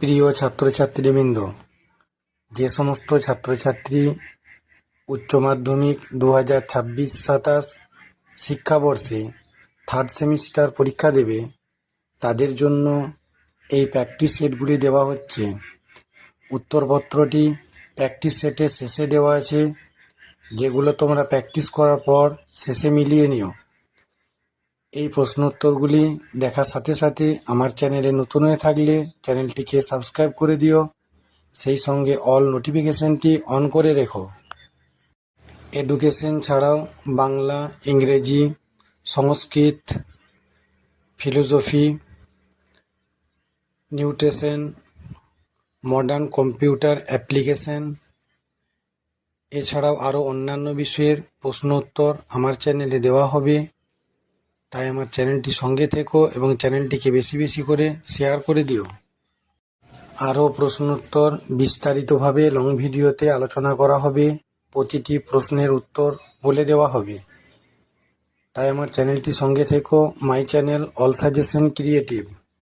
প্রিয় ছাত্রছাত্রীবৃন্দ, যে সমস্ত ছাত্রছাত্রী উচ্চ মাধ্যমিক 2026-27 শিক্ষাবর্ষে থার্ড সেমিস্টার পরীক্ষা দেবে তাদের জন্য এই প্র্যাকটিস সেটগুলি দেওয়া হচ্ছে। উত্তরপত্রটি প্র্যাকটিস সেটের শেষে দেওয়া আছে, যেগুলো তোমরা প্র্যাকটিস করার পর শেষে মিলিয়ে নিও। এই প্রশ্ন উত্তরগুলি দেখার সাথে সাথে আমার চ্যানেলে নতুন হয়ে থাকলে চ্যানেলটিকে সাবস্ক্রাইব করে দিও, সেই সঙ্গে অল নোটিফিকেশনটি অন করে রেখো। এডুকেশন ছাড়াও Bangla, Ingreji, Sanskrit, philosophy, nutrition, modern computer application, এছাড়াও আরও অন্যান্য বিষয়ের প্রশ্ন উত্তর আমার চ্যানেলে দেওয়া হবে। তাই আমার চ্যানেলটি সঙ্গে থেকো এবং চ্যানেলটিকে বেশি বেশি করে শেয়ার করে দিও। আরও প্রশ্ন উত্তর বিস্তারিতভাবে লং ভিডিওতে আলোচনা করা হবে, প্রতিটি প্রশ্নের উত্তর বলে দেওয়া হবে। তাই আমার চ্যানেলটি সঙ্গে থেকো। My channel all suggestion creative.